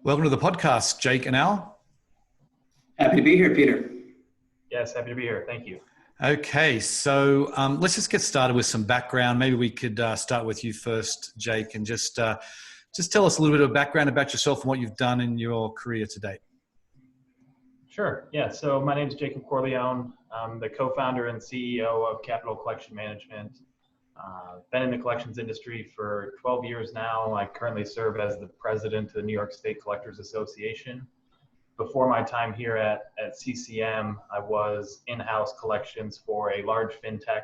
Welcome to the podcast, Jake and Al. Happy to be here, Peter. Yes, happy to be here. Thank you. Okay, so let's just get started with some background. Maybe we could start with you first, Jake, and just tell us a little bit of background about yourself and what you've done in your career to date. Sure. Yeah. So my name is Jake Corlyon. I'm the co-founder and CEO of Capital Collection Management. Been in the collections industry for 12 years now. I currently serve as the president of the New York State Collectors Association. Before my time here at CCM, I was in-house collections for a large fintech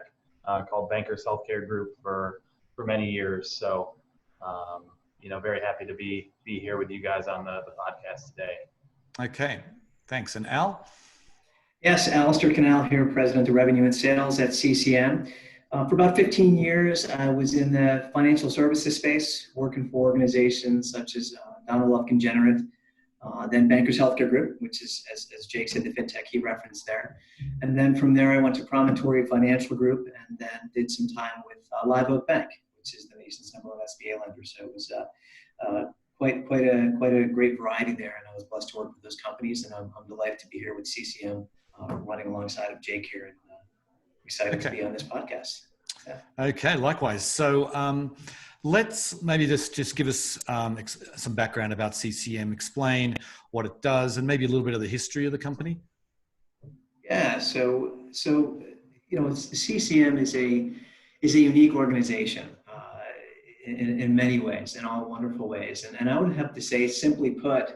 called Bankers Healthcare Group for many years. So, very happy to be here with you guys on the podcast today. Okay, thanks. And Al? Yes, Alistair Canal here, President of Revenue and Sales at CCM. For about 15 years, I was in the financial services space, working for organizations such as Donald Lufkin Generate, then Bankers Healthcare Group, which is, as Jake said, the fintech he referenced there. And then from there, I went to Promontory Financial Group and then did some time with Live Oak Bank, which is the nation's #1 SBA lender. So it was quite a great variety there, and I was blessed to work with those companies. And I'm delighted to be here with CCM, running alongside of Jake here, and excited to be on this podcast. Yeah. Okay, likewise. So let's maybe just give us some background about CCM, explain what it does, and maybe a little bit of the history of the company. Yeah, so CCM is a unique organization in many ways, in all wonderful ways. And I would have to say, simply put,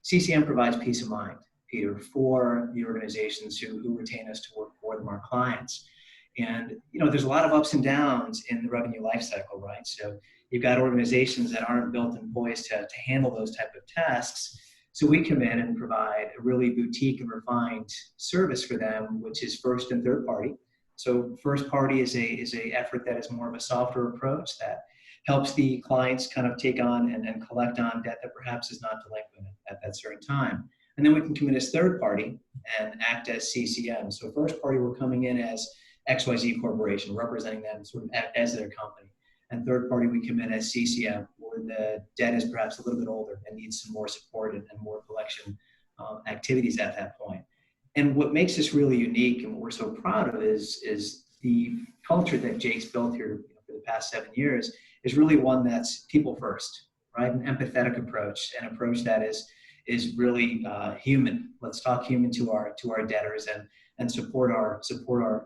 CCM provides peace of mind, Peter, for the organizations who retain us to work for them, our clients. And, there's a lot of ups and downs in the revenue lifecycle, right? So you've got organizations that aren't built and poised to handle those type of tasks. So we come in and provide a really boutique and refined service for them, which is first and third party. So first party is a effort that is more of a softer approach that helps the clients kind of take on and collect on debt that perhaps is not delinquent at that certain time. And then we can come in as third party and act as CCM. So first party, we're coming in as XYZ Corporation, representing them sort of as their company. And third party, we come in as CCM, where the debt is perhaps a little bit older and needs some more support and more collection activities at that point. And what makes this really unique and what we're so proud of is the culture that Jake's built here for the past 7 years is really one that's people first, right? An empathetic approach, an approach that is really human. Let's talk human to our debtors and support our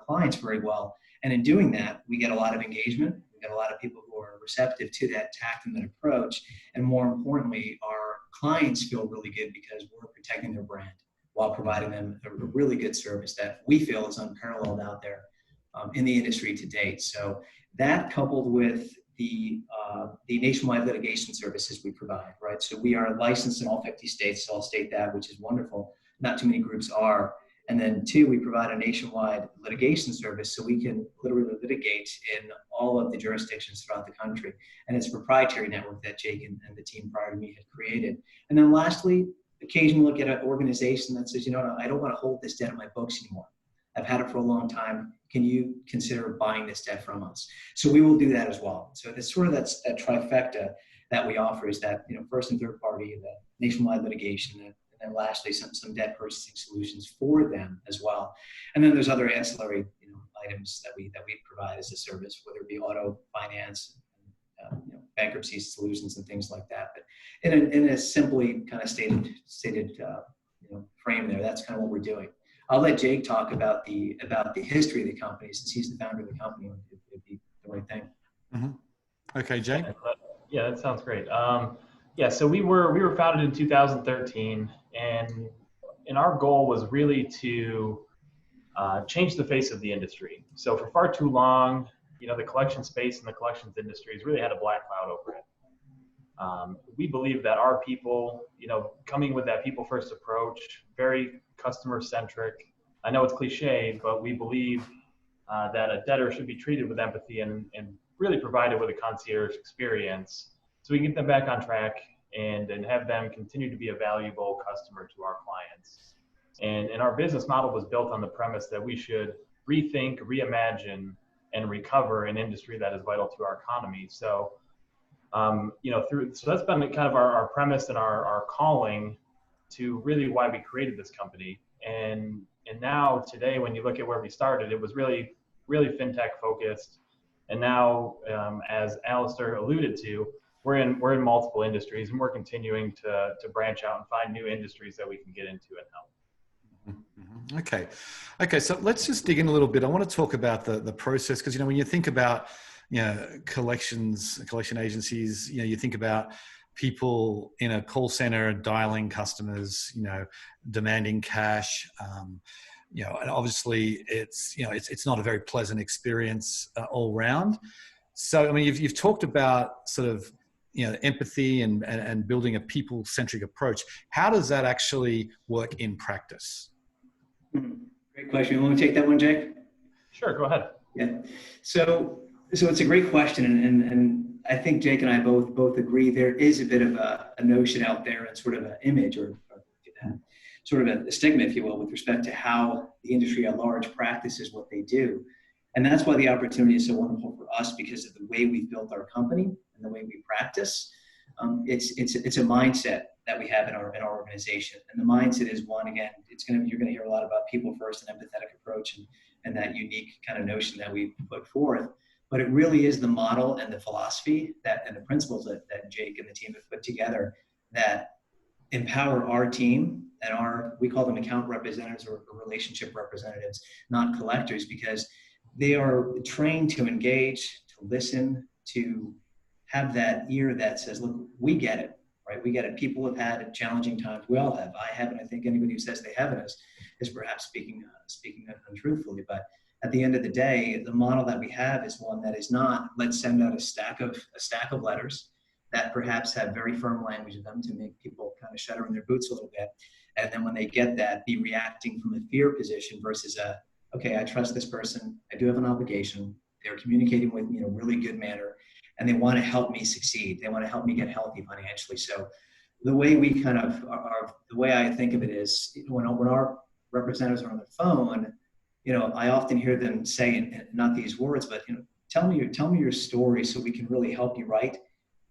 clients very well. And in doing that, we get a lot of engagement. We get a lot of people who are receptive to that tact and that approach. And more importantly, our clients feel really good because we're protecting their brand while providing them a really good service that we feel is unparalleled out there in the industry to date. So that, coupled with the nationwide litigation services we provide, right? So we are licensed in all 50 states, so I'll state that, which is wonderful. Not too many groups are. And then two, we provide a nationwide litigation service so we can literally litigate in all of the jurisdictions throughout the country. And it's a proprietary network that Jake and the team prior to me had created. And then lastly, occasionally look at an organization that says, I don't want to hold this debt in my books anymore. I've had it for a long time. Can you consider buying this debt from us? So we will do that as well. So it's sort of that trifecta that we offer is that, first and third party, the nationwide litigation, and then lastly, some debt purchasing solutions for them as well. And then there's other ancillary, items that we provide as a service, whether it be auto finance, bankruptcy solutions and things like that. But in a simply kind of stated frame there, that's kind of what we're doing. I'll let Jake talk about the history of the company, since he's the founder of the company. It'd be the right thing. Mm-hmm. Okay, Jake. Yeah, that sounds great. So we were founded in 2013, and our goal was really to change the face of the industry. So for far too long, the collection space and the collections industry has really had a black cloud over it. We believe that our people, coming with that people first approach, very customer centric. I know it's cliche, but we believe that a debtor should be treated with empathy and really provided with a concierge experience, so we can get them back on track and have them continue to be a valuable customer to our clients. And our business model was built on the premise that we should rethink, reimagine, and recover an industry that is vital to our economy. So So that's been kind of our premise and our calling to really why we created this company. And now today, when you look at where we started, it was really fintech focused. And now, as Alistair alluded to, we're in multiple industries, and we're continuing to branch out and find new industries that we can get into and help. Okay. So let's just dig in a little bit. I want to talk about the process, because when you think about collection agencies, you think about people in a call center dialing customers, demanding cash. And obviously it's not a very pleasant experience all round. So you've talked about sort of empathy and building a people-centric approach. How does that actually work in practice? Great question. You want me to take that one, Jake? Sure, go ahead. Yeah. So it's a great question, and I think Jake and I both agree there is a bit of a notion out there and sort of an image or sort of a stigma, if you will, with respect to how the industry at large practices what they do. And that's why the opportunity is so wonderful for us, because of the way we've built our company and the way we practice. It's a mindset that we have in our organization, and the mindset is one, again, you're gonna hear a lot about people first and empathetic approach and that unique kind of notion that we put forth. But it really is the model and the philosophy and the principles that Jake and the team have put together that empower our team and we call them account representatives or relationship representatives, not collectors, because they are trained to engage, to listen, to have that ear that says, look, we get it, right? We get it. People have had challenging times. We all have. I haven't. I think anybody who says they haven't is perhaps speaking untruthfully. But at the end of the day, the model that we have is one that is not, let's send out a stack of letters that perhaps have very firm language in them to make people kind of shudder in their boots a little bit. And then when they get that, be reacting from a fear position versus okay, I trust this person. I do have an obligation. They're communicating with me in a really good manner, and they want to help me succeed. They want to help me get healthy financially. So the way we kind of the way I think of it is when our representatives are on the phone, I often hear them say, and not these words, but tell me your story so we can really help you write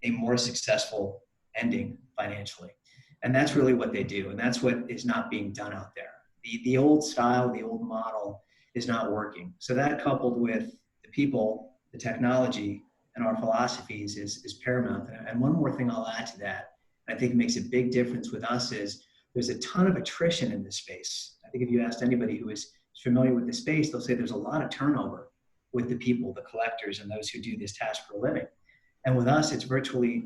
a more successful ending financially. And that's really what they do, and that's what is not being done out there. The old style, the old model is not working. So that, coupled with the people, the technology, and our philosophies is paramount. And one more thing I'll add to that, I think makes a big difference with us, is there's a ton of attrition in this space. I think if you asked anybody who is familiar with the space, they'll say there's a lot of turnover with the people, the collectors, and those who do this task for a living. And with us, it's virtually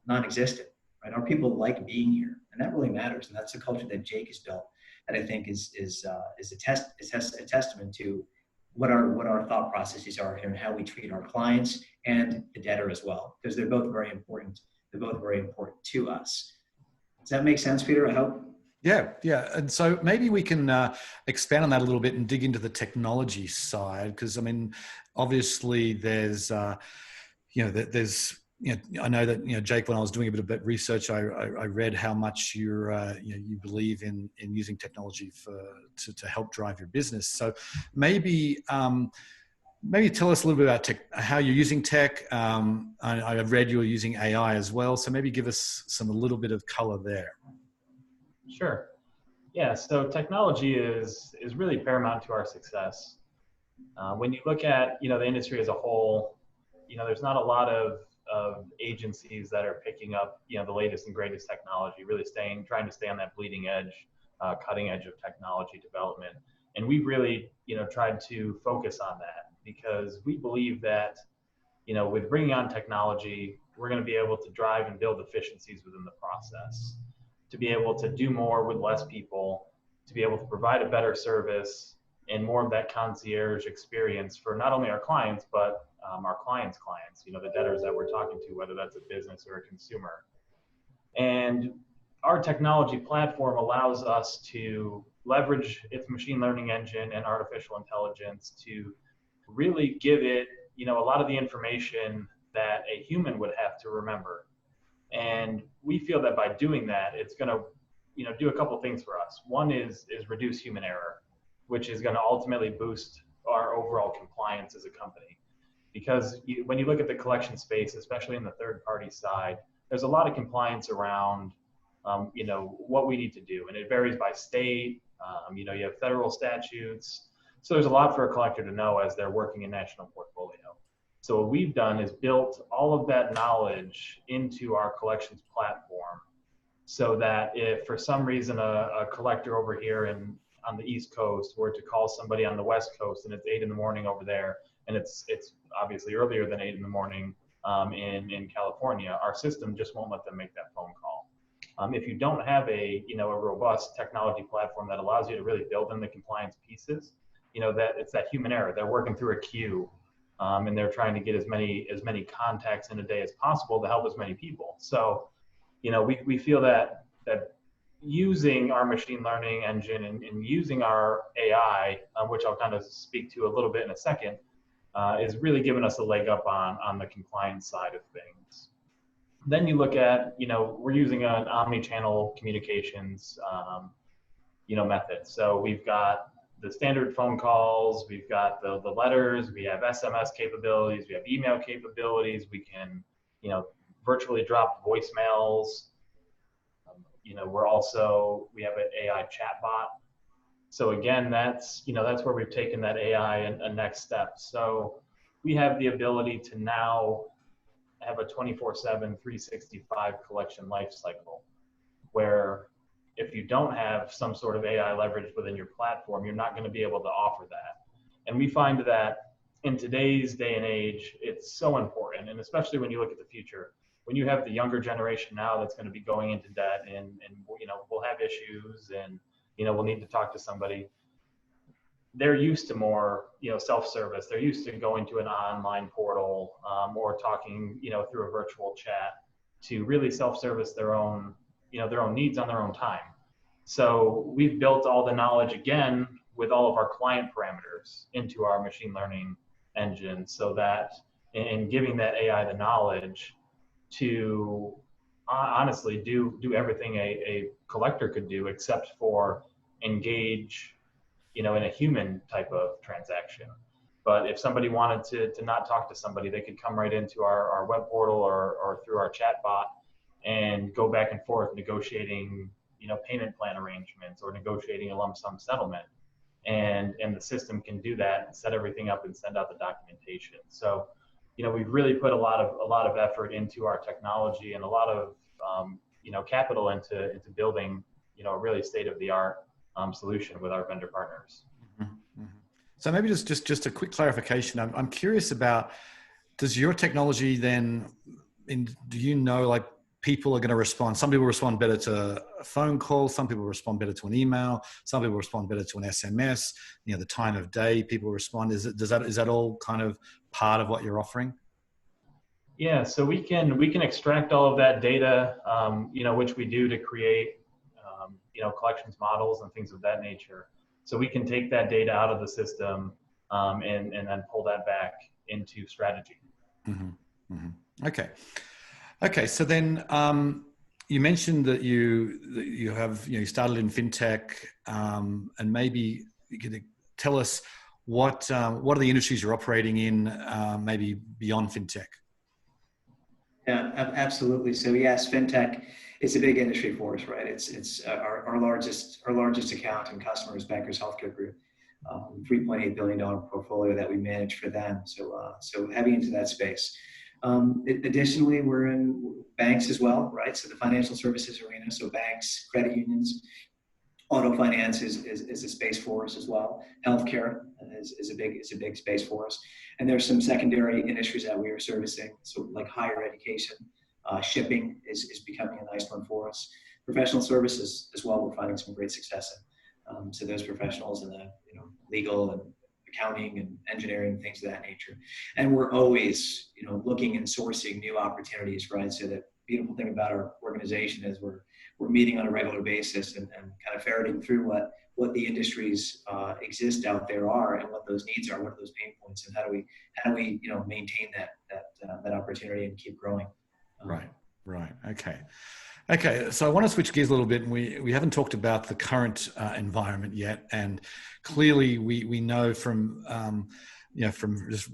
non-existent, right? Our people like being here, and that really matters. And that's the culture that Jake has built, that I think is a testament to what our thought processes are here and how we treat our clients and the debtor as well, because they're both very important. They're both very important to us. Does that make sense, Peter? I hope. Yeah. And so maybe we can expand on that a little bit and dig into the technology side, because obviously there's I know that Jake, when I was doing a bit of research, I read how much you believe in using technology to help drive your business. So maybe tell us a little bit about how you're using tech. I read you're using AI as well, so maybe give us a little bit of color there. Sure. Yeah. So technology is really paramount to our success. When you look at the industry as a whole, there's not a lot of agencies that are picking up the latest and greatest technology, really trying to stay on that bleeding edge, cutting edge of technology development. And we've really tried to focus on that, because we believe that with bringing on technology, we're going to be able to drive and build efficiencies within the process, to be able to do more with less people, to be able to provide a better service and more of that concierge experience for not only our clients, but our clients' clients, the debtors that we're talking to, whether that's a business or a consumer. And our technology platform allows us to leverage its machine learning engine and artificial intelligence to really give it, a lot of the information that a human would have to remember. And we feel that by doing that, it's going to, do a couple of things for us. One is reduce human error, which is going to ultimately boost our overall compliance as a company. because when you look at the collection space, especially in the third party side, there's a lot of compliance around, what we need to do. And it varies by state. You have federal statutes. So there's a lot for a collector to know as they're working in national portfolio. So what we've done is built all of that knowledge into our collections platform, so that if for some reason a collector over here on the East Coast were to call somebody on the West Coast and it's 8 a.m. over there, and it's obviously earlier than 8 a.m. In California, our system just won't let them make that phone call. If you don't have a robust technology platform that allows you to really build in the compliance pieces, that it's that human error. They're working through a queue, and they're trying to get as many contacts in a day as possible to help as many people. So, we feel that using our machine learning engine and using our AI, which I'll kind of speak to a little bit in a second, is really giving us a leg up on the compliance side of things. Then you look at, we're using an omni-channel communications, method. So we've got the standard phone calls, we've got the letters, we have SMS capabilities, we have email capabilities, we can, virtually drop voicemails. We have an AI chatbot. So again, that's where we've taken that AI a next step. So we have the ability to now have a 24/7, 365 collection life cycle, where if you don't have some sort of AI leverage within your platform, you're not going to be able to offer that. And we find that in today's day and age, it's so important, and especially when you look at the future, when you have the younger generation now that's going to be going into debt and we'll have issues and we'll need to talk to somebody. They're used to more self-service. They're used to going to an online portal or talking through a virtual chat to really self-service their own needs on their own time. So we've built all the knowledge again with all of our client parameters into our machine learning engine, so that in giving that AI the knowledge to honestly do everything a collector could do, except for engage in a human type of transaction. But if somebody wanted to not talk to somebody, they could come right into our web portal or through our chat bot and go back and forth negotiating payment plan arrangements or negotiating a lump sum settlement, and the system can do that and set everything up and send out the documentation. So we've really put a lot of effort into our technology and a lot of capital into building a really state-of-the-art solution with our vendor partners. Mm-hmm. So maybe just a quick clarification. I'm curious about, does your technology then, like people are going to respond? Some people respond better to a phone call. Some people respond better to an email. Some people respond better to an SMS. The time of day people respond. Is that all kind of part of what you're offering? Yeah, so we can extract all of that data, which we do to create, collections models and things of that nature. So we can take that data out of the system and then pull that back into strategy. Mm-hmm. Mm-hmm. Okay. So then you mentioned that you have you started in fintech, and maybe you could tell us what are the industries you're operating in, maybe beyond fintech. Yeah, absolutely. So yes, fintech is a big industry for us, right? It's our largest account and customer is Bankers Healthcare Group, $3.8 billion portfolio that we manage for them. So heavy into that space. Additionally, we're in banks as well, right? So the financial services arena, so banks, credit unions, auto finance is a space for us as well. Healthcare is a big space for us. And there's some secondary industries that we are servicing. So like higher education, shipping is becoming a nice one for us. Professional services as well, we're finding some great success in. So those professionals in the legal and accounting and engineering, things of that nature. And we're always looking and sourcing new opportunities, right? So the beautiful thing about our organization is we're meeting on a regular basis and kind of ferreting through what the industries exist out there are and what those needs are, what are those pain points, and how do we maintain that opportunity and keep growing. Right. Okay. So I want to switch gears a little bit, and we haven't talked about the current environment yet. And clearly, we know from from just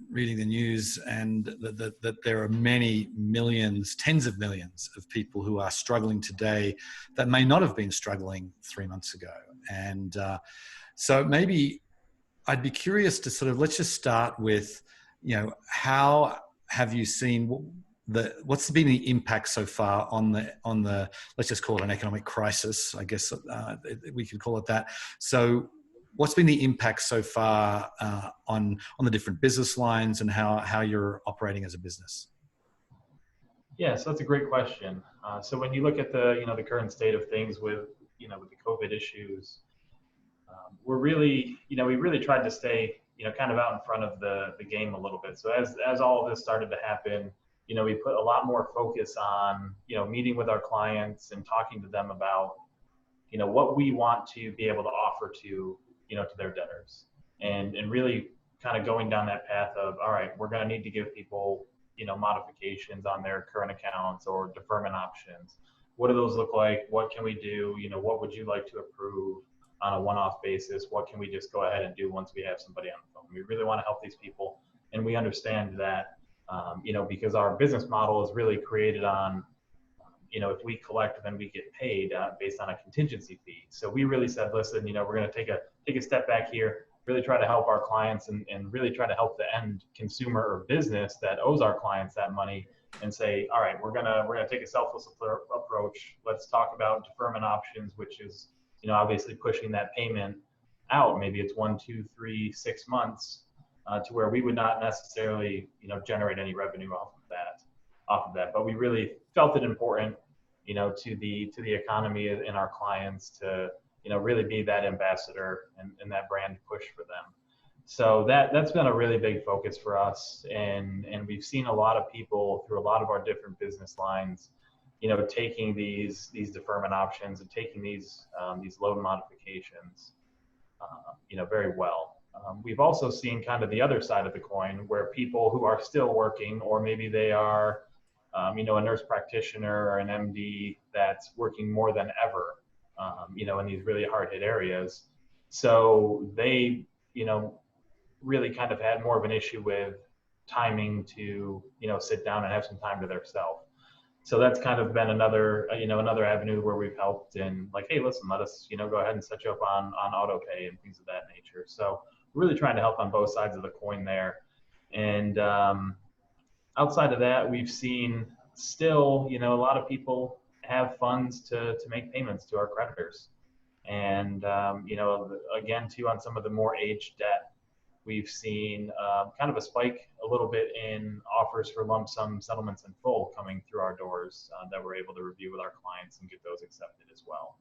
reading the news, and that there are many millions, tens of millions of people who are struggling today that may not have been struggling 3 months ago. And so maybe I'd be curious to sort of, let's just start with, how have you seen what's been the impact so far on the let's just call it an economic crisis, I guess we could call it that. So what's been the impact so far on the different business lines and how you're operating as a business? Yeah, so that's a great question. So when you look at the current state of things with with the COVID issues, we're really we really tried to stay kind of out in front of the game a little bit. So as all of this started to happen, we put a lot more focus on meeting with our clients and talking to them about what we want to be able to offer to to their debtors, and really kind of going down that path of, all right, we're going to need to give people modifications on their current accounts or deferment options. What do those look like? What can we do? What would you like to approve on a one-off basis? What can we just go ahead and do once we have somebody on the phone? We really want to help these people, and we understand that because our business model is really created on if we collect, then we get paid based on a contingency fee. So we really said, listen, we're going to take a step back here, really try to help our clients and really try to help the end consumer or business that owes our clients that money, and say, all right, we're gonna take a selfless approach. Let's talk about deferment options, which is obviously pushing that payment out. Maybe it's 1, 2, 3, 6 months to where we would not necessarily generate any revenue off of that. But we really felt it important to the economy and our clients to really be that ambassador and that brand push for them. So that's been a really big focus for us, and we've seen a lot of people through a lot of our different business lines taking these deferment options and taking these loan modifications very well. We've also seen kind of the other side of the coin, where people who are still working, or maybe they are a nurse practitioner or an MD that's working more than ever in these really hard hit areas. So they really kind of had more of an issue with timing to sit down and have some time to themselves. So that's kind of been another avenue where we've helped, and like, hey, listen, let us go ahead and set you up on auto pay and things of that nature. So we're really trying to help on both sides of the coin there. And outside of that, we've seen still a lot of people have funds to make payments to our creditors. And again, too, on some of the more aged debt, we've seen kind of a spike a little bit in offers for lump sum settlements in full coming through our doors that we're able to review with our clients and get those accepted as well.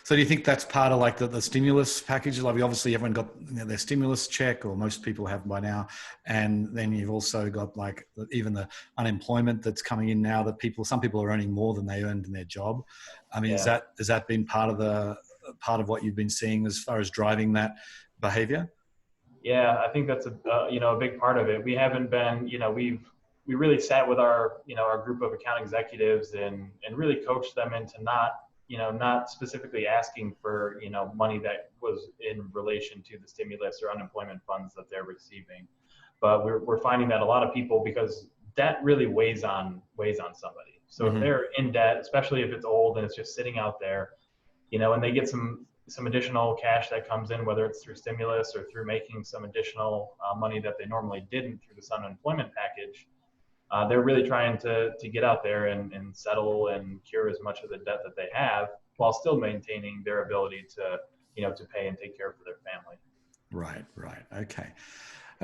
So do you think that's part of like the stimulus package? Like, obviously everyone got their stimulus check, or most people have by now. And then you've also got like even the unemployment that's coming in now, that some people are earning more than they earned in their job. I mean, has that been part of what you've been seeing as far as driving that behavior? Yeah, I think that's a big part of it. We haven't been, we really sat with our group of account executives and really coached them into not specifically asking for money that was in relation to the stimulus or unemployment funds that they're receiving. But we're finding that a lot of people, because debt really weighs on somebody. So if they're in debt, especially if it's old and it's just sitting out there, and they get some additional cash that comes in, whether it's through stimulus or through making some additional money that they normally didn't through this unemployment package, they're really trying to get out there and settle and cure as much of the debt that they have, while still maintaining their ability to pay and take care of their family. Right.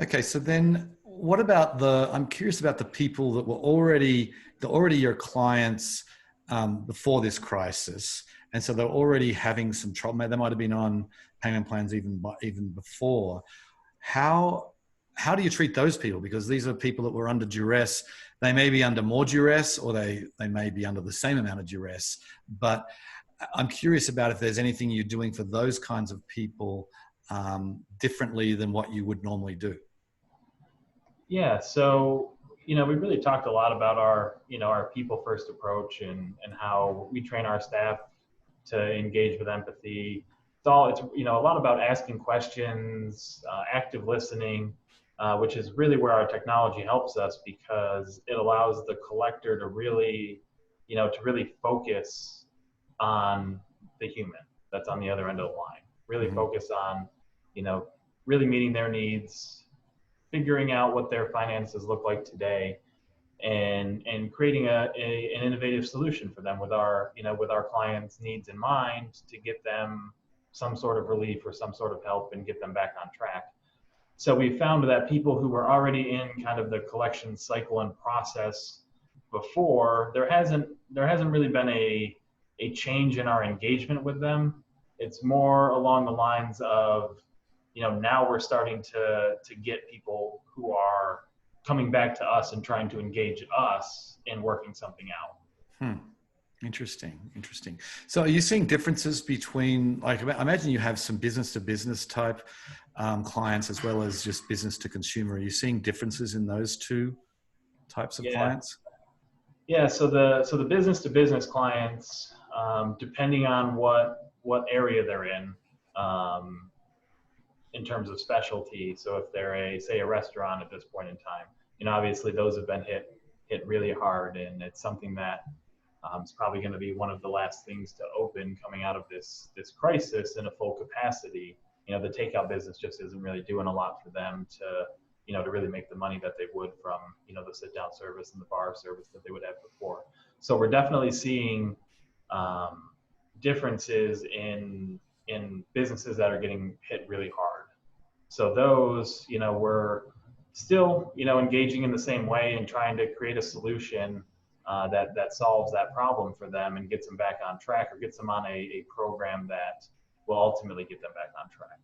Okay. So then what about I'm curious about the people that were already your clients before this crisis. And so they're already having some trouble. They might have been on payment plans even before. How do you treat those people? Because these are people that were under duress. They may be under more duress, or they may be under the same amount of duress. But I'm curious about if there's anything you're doing for those kinds of people differently than what you would normally do. Yeah. So we really talked a lot about our people first approach and how we train our staff to engage with empathy, it's a lot about asking questions, active listening, which is really where our technology helps us, because it allows the collector to really, to really focus on the human that's on the other end of the line. Really focus on, really meeting their needs, figuring out what their finances look like today, and creating an innovative solution for them with our clients' needs in mind, to get them some sort of relief or some sort of help and get them back on track. So we found that people who were already in kind of the collection cycle and process before, there hasn't really been a change in our engagement with them. It's more along the lines of, now we're starting to get people who are coming back to us and trying to engage us in working something out. Interesting. So are you seeing differences between, like, I imagine you have some business to business type clients as well as just business to consumer. Are you seeing differences in those two types of clients? Yeah. So the business to business clients, depending on what area they're in terms of specialty. So if they're say a restaurant at this point in time, obviously those have been hit really hard, and it's something that it's probably going to be one of the last things to open coming out of this crisis in a full capacity. The takeout business just isn't really doing a lot for them to really make the money that they would from the sit down service and the bar service that they would have before. So we're definitely seeing differences in businesses that are getting hit really hard. So those, we're still, engaging in the same way and trying to create a solution that solves that problem for them and gets them back on track, or gets them on a program that will ultimately get them back on track.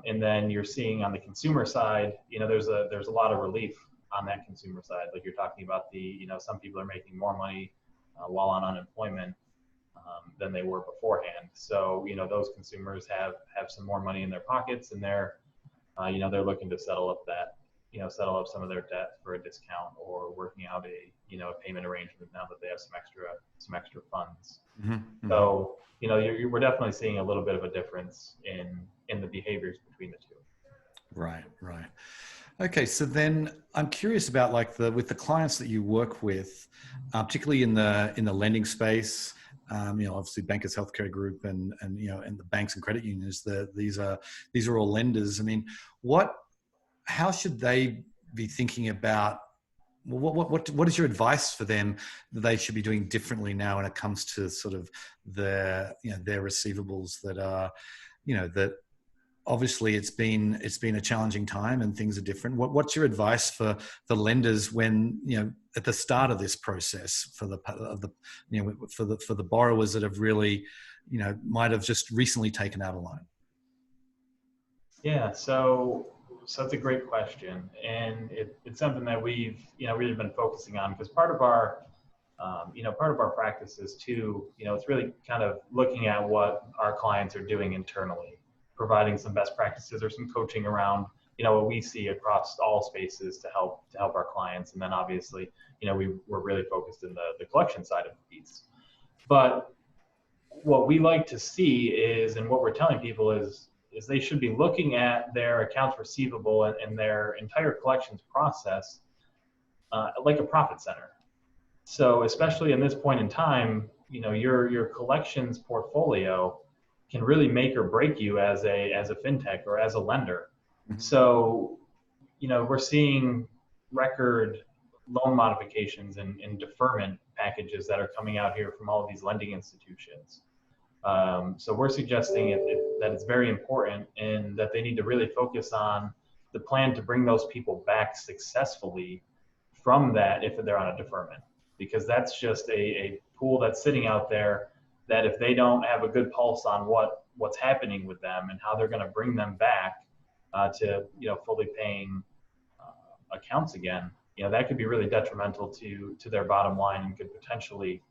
And then you're seeing on the consumer side, there's a lot of relief on that consumer side. Like you're talking about some people are making more money while on unemployment than they were beforehand. So, those consumers have some more money in their pockets, and they're looking to settle up some of their debt for a discount, or working out a payment arrangement now that they have some extra funds. So, we're definitely seeing a little bit of a difference in the behaviors between the two. Right. Okay, so then I'm curious about with the clients that you work with, particularly in the lending space. Obviously Bankers Healthcare Group and the banks and credit unions. These are all lenders. I mean, how should they be thinking about? What is your advice for them that they should be doing differently now when it comes to sort of their receivables that are, that obviously it's been a challenging time and things are different. What's your advice for the lenders when, at the start of this process, for the borrowers that have really, might have just recently taken out a loan? Yeah, so that's a great question, and it's something that we've really been focusing on, because part of our practice is to it's really kind of looking at what our clients are doing internally, providing some best practices or some coaching around what we see across all spaces to help our clients. And then obviously we're really focused in the collection side of the piece. But what we like to see is, and what we're telling people is they should be looking at their accounts receivable and their entire collections process like a profit center. So especially in this point in time, your collections portfolio can really make or break you as a fintech or as a lender. So, we're seeing record loan modifications and deferment packages that are coming out here from all of these lending institutions. So we're suggesting that it's very important, and that they need to really focus on the plan to bring those people back successfully from that if they're on a deferment, because that's just a pool that's sitting out there that if they don't have a good pulse on what's happening with them and how they're going to bring them back to fully paying accounts again, that could be really detrimental to their bottom line, and could potentially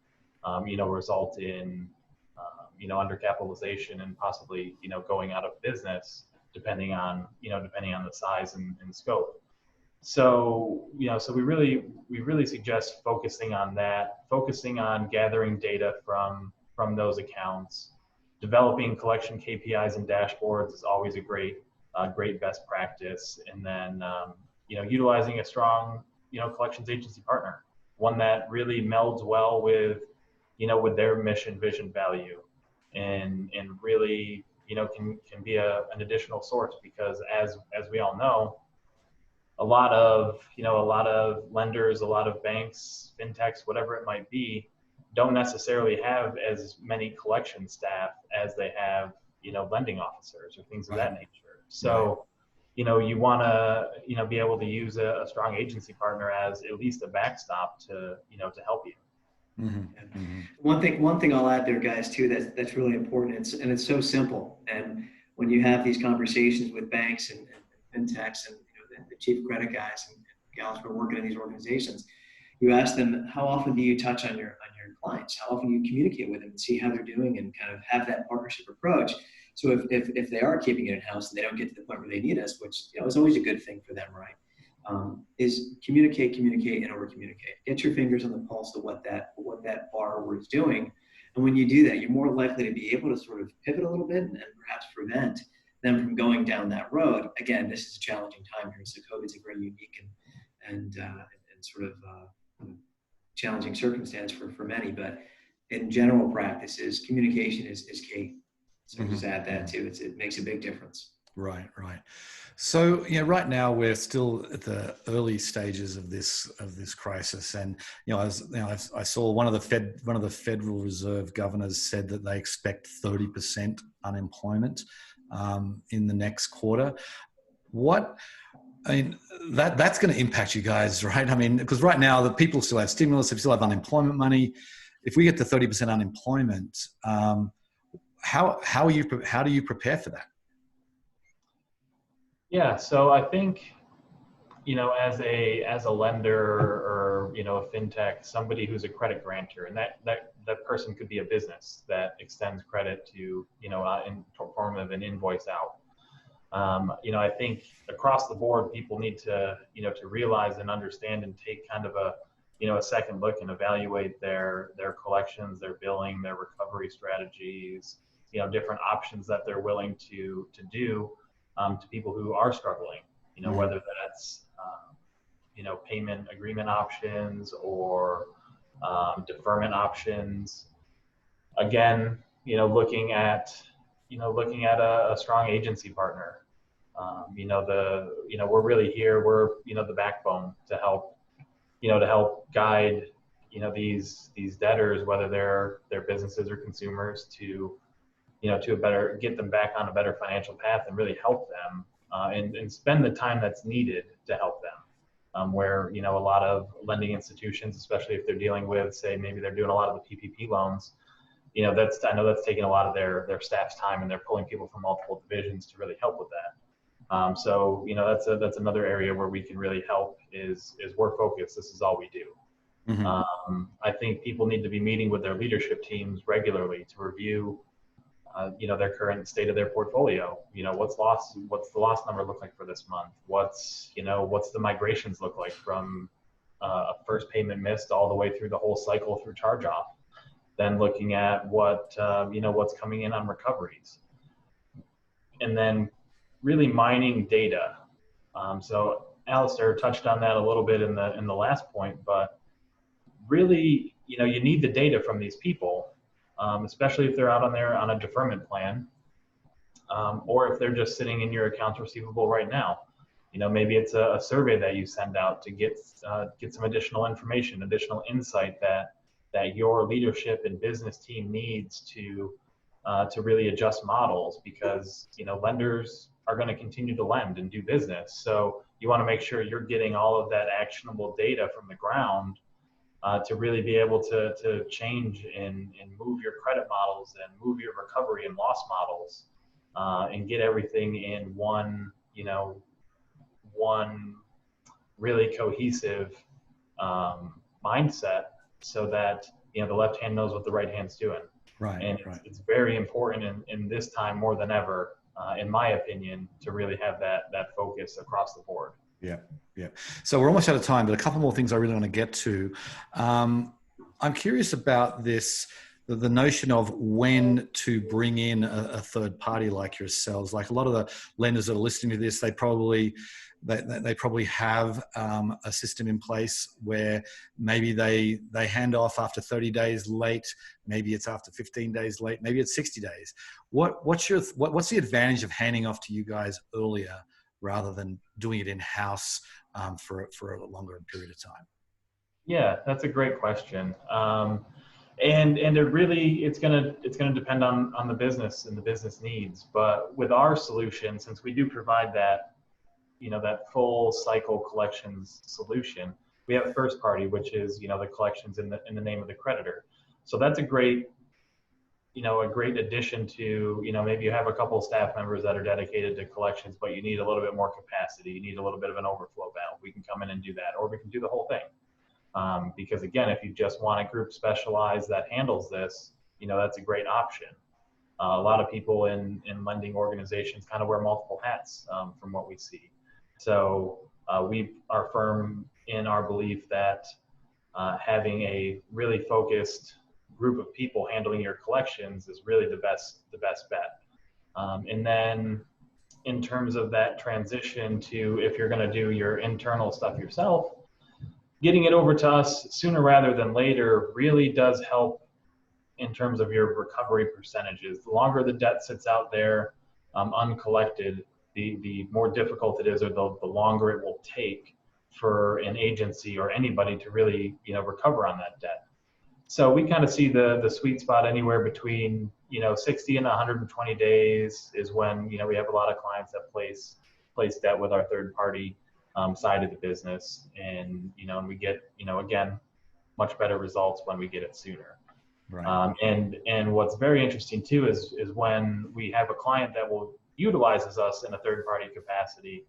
result in undercapitalization and possibly going out of business, depending on the size and scope. So so we really suggest focusing on that, focusing on gathering data from those accounts, developing collection KPIs and dashboards is always a great best practice. And then, utilizing a strong, collections agency partner, one that really melds well with, with their mission, vision, value, and really, can be an additional source, because as we all know, a lot of lenders, a lot of banks, fintechs, whatever it might be, don't necessarily have as many collection staff as they have, lending officers or things of that nature. So, you want to, be able to use a strong agency partner as at least a backstop to, to help you. Mm-hmm. Mm-hmm. One thing I'll add there, guys, too, that's really important. It's so simple. And when you have these conversations with banks and fintechs and the chief credit guys and gals who are working in these organizations, you ask them, how often do you touch on your clients? How often do you communicate with them and see how they're doing and kind of have that partnership approach? So if they are keeping it in-house and they don't get to the point where they need us, which is always a good thing for them, right? Is communicate, and over-communicate. Get your fingers on the pulse of what that borrower is doing. And when you do that, you're more likely to be able to sort of pivot a little bit and perhaps prevent them from going down that road. Again, this is a challenging time here, so COVID's a very unique and sort of challenging circumstance for many. But in general practices, communication is key. So just add that too. It makes a big difference. Right. So, right now we're still at the early stages of this crisis, and I saw one of the Federal Reserve governors said that they expect 30% unemployment in the next quarter. That's going to impact you guys, right? I mean, because right now the people still have stimulus, they still have unemployment money. If we get to 30% unemployment, how do you prepare for that? Yeah, so I think, as a lender or, a fintech, somebody who's a credit grantor, and that person could be a business that extends credit to, in form of an invoice out. I think across the board, people need to, to realize and understand and take kind of a second look and evaluate their collections, their billing, their recovery strategies, different options that they're willing to do to people who are struggling, whether that's, payment agreement options or deferment options. Again, looking at a strong agency partner. We're really here. We're, the backbone to help guide, these debtors, whether they're businesses or consumers, to get them back on a better financial path and really help them and spend the time that's needed to help them. Where, a lot of lending institutions, especially if they're dealing with, say, maybe they're doing a lot of the PPP loans, I know that's taking a lot of their staff's time, and they're pulling people from multiple divisions to really help with that. So, that's another area where we can really help is we're focused. This is all we do. Mm-hmm. I think people need to be meeting with their leadership teams regularly to review their current state of their portfolio. What's the loss number look like for this month? What's the migrations look like from a first payment missed all the way through the whole cycle through charge off? Then looking at what's coming in on recoveries, and then really mining data. So Alistair touched on that a little bit in the last point, but really, you need the data from these people. Especially if they're out on a deferment plan, or if they're just sitting in your accounts receivable right now. Maybe it's a survey that you send out to get some additional information, additional insight that your leadership and business team needs to really adjust models, because lenders are going to continue to lend and do business. So you want to make sure you're getting all of that actionable data from the ground to really be able to change and move your credit models and move your recovery and loss models and get everything in one really cohesive mindset, so that the left hand knows what the right hand's doing. Right. And it's very important in this time more than ever, in my opinion, to really have that focus across the board. Yeah. So we're almost out of time, but a couple more things I really want to get to. I'm curious about this the notion of when to bring in a third party like yourselves. Like a lot of the lenders that are listening to this, they probably have a system in place where maybe they hand off after 30 days late, maybe it's after 15 days late, maybe it's 60 days. What's the advantage of handing off to you guys earlier rather than doing it in-house for a longer period of time? Yeah, that's a great question. And it's gonna depend on the business and the business needs. But with our solution, since we do provide that, that full cycle collections solution, we have first party, which is, the collections in the name of the creditor. So that's a great addition to, maybe you have a couple of staff members that are dedicated to collections, but you need a little bit more capacity. You need a little bit of an overflow valve. We can come in and do that, or we can do the whole thing. Because again, if you just want a group specialized that handles this, that's a great option. A lot of people in lending organizations kind of wear multiple hats from what we see. So we are firm in our belief that having a really focused group of people handling your collections is really the best bet. And then in terms of that transition to, if you're going to do your internal stuff yourself, getting it over to us sooner rather than later really does help in terms of your recovery percentages. The longer the debt sits out there uncollected, the more difficult it is, or the longer it will take for an agency or anybody to really recover on that debt. So we kind of see the sweet spot anywhere between 60 and 120 days is when we have a lot of clients that place debt with our third party side of the business, and we get again much better results when we get it sooner. Right. And what's very interesting too is when we have a client that utilizes us in a third party capacity.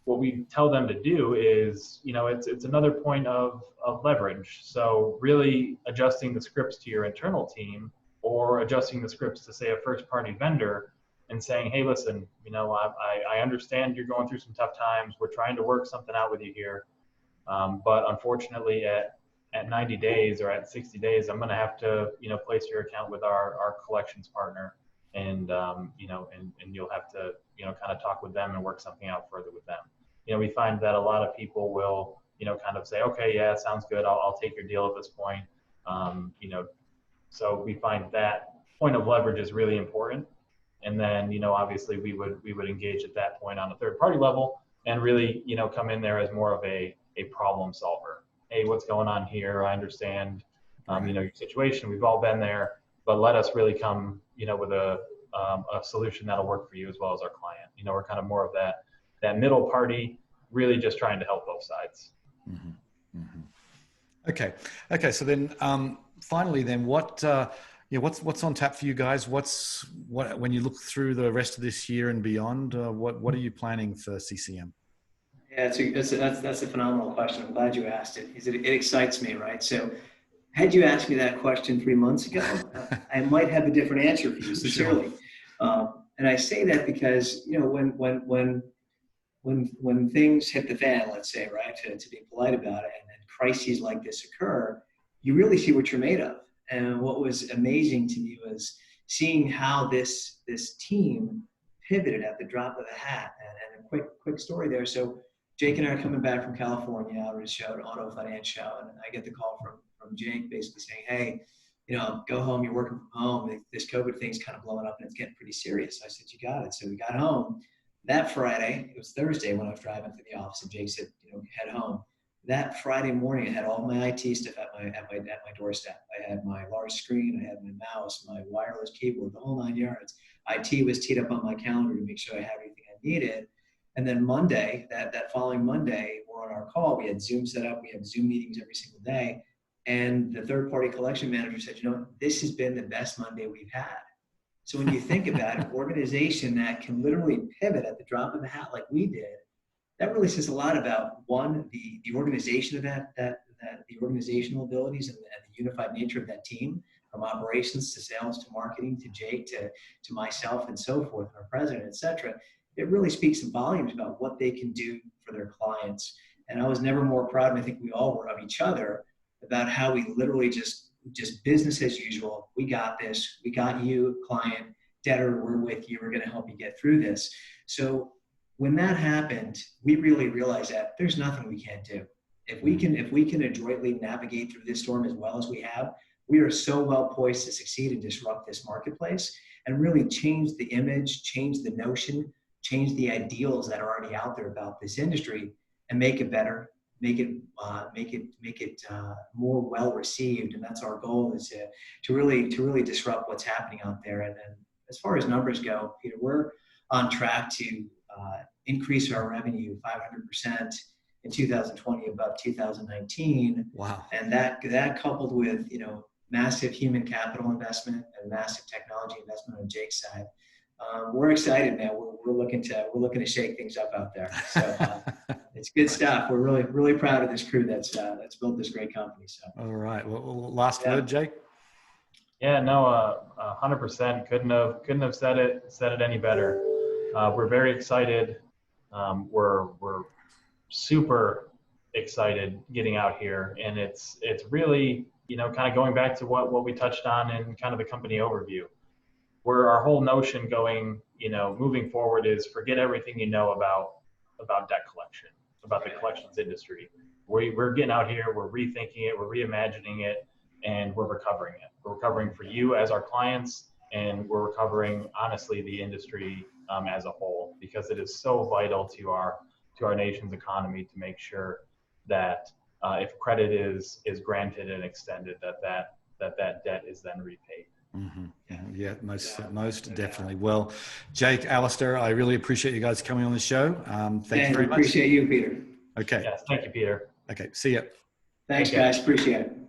What we tell them to do is, it's another point of leverage. So really adjusting the scripts to your internal team, or adjusting the scripts to, say, a first party vendor, and saying, hey, listen, I understand you're going through some tough times. We're trying to work something out with you here. But unfortunately at 90 days or at 60 days, I'm going to have to, place your account with our collections partner. And, and you'll have to, kind of talk with them and work something out further with them. We find that a lot of people will, kind of say, okay, yeah, sounds good. I'll take your deal at this point. So we find that point of leverage is really important. And then, obviously we would engage at that point on a third party level and really, come in there as more of a problem solver. Hey, what's going on here? I understand, your situation. We've all been there, but let us really come, with a solution that'll work for you as well as our client. We're kind of more of that middle party, really just trying to help both sides. Mm-hmm. Mm-hmm. Okay. So then, finally, then what's on tap for you guys? What when you look through the rest of this year and beyond? What are you planning for CCM? Yeah, that's a phenomenal question. I'm glad you asked it, because it excites me, right? So, had you asked me that question 3 months ago, I might have a different answer for you, sincerely. Sure. And I say that because when things hit the fan, let's say, right, to be polite about it, and then crises like this occur, you really see what you're made of. And what was amazing to me was seeing how this team pivoted at the drop of a hat. And a quick story there. So Jake and I are coming back from California out of a show, an auto finance show, and I get the call from Jake basically saying, hey, go home, you're working from home. This COVID thing's kind of blowing up and it's getting pretty serious. I said, you got it. So we got home. That Friday, it was Thursday when I was driving to the office, and Jake said, head home. That Friday morning, I had all my IT stuff at my doorstep. I had my large screen, I had my mouse, my wireless keyboard, the whole 9 yards. IT was teed up on my calendar to make sure I had everything I needed. And then Monday, that following Monday, we're on our call. We had Zoom set up. We have Zoom meetings every single day. And the third-party collection manager said, this has been the best Monday we've had. So when you think about an organization that can literally pivot at the drop of a hat like we did, that really says a lot about, one, the organization of the organizational abilities and the unified nature of that team, from operations to sales to marketing to Jake to myself and so forth, our president, et cetera. It really speaks some volumes about what they can do for their clients. And I was never more proud, and I think we all were, of each other, about how we literally just just business as usual. We got this. We got you, client, debtor. We're with you. We're going to help you get through this. So when that happened, we really realized that there's nothing we can't do. If we can adroitly navigate through this storm as well as we have, we are so well poised to succeed and disrupt this marketplace and really change the image, change the notion, change the ideals that are already out there about this industry, and make it better, make it more well received. And that's our goal, is to really disrupt what's happening out there. And then as far as numbers go, Peter, we're on track to increase our revenue 500% in 2020 above 2019. Wow. And that coupled with, massive human capital investment and massive technology investment on Jake's side, we're excited, man. We're looking to shake things up out there. So it's good stuff. We're really proud of this crew that's built this great company. So. All right. Well, last word, Jake. Yeah, no, 100%. Couldn't have said it any better. We're very excited. We're super excited getting out here, and it's really, kind of going back to what we touched on in kind of the company overview, where our whole notion going, moving forward is forget everything about debt collection, about the collections industry. We're getting out here, we're rethinking it, we're reimagining it, and we're recovering it. We're recovering for you as our clients, and we're recovering, honestly, the industry as a whole, because it is so vital to our nation's economy to make sure that if credit is granted and extended, that debt is then repaid. Mm-hmm. Yeah, most definitely. Well, Jake, Alistair, I really appreciate you guys coming on the show. Thank you very much. Appreciate you, Peter. Okay. Yes, thank you, Peter. Okay, see ya. Thanks, guys. Appreciate it.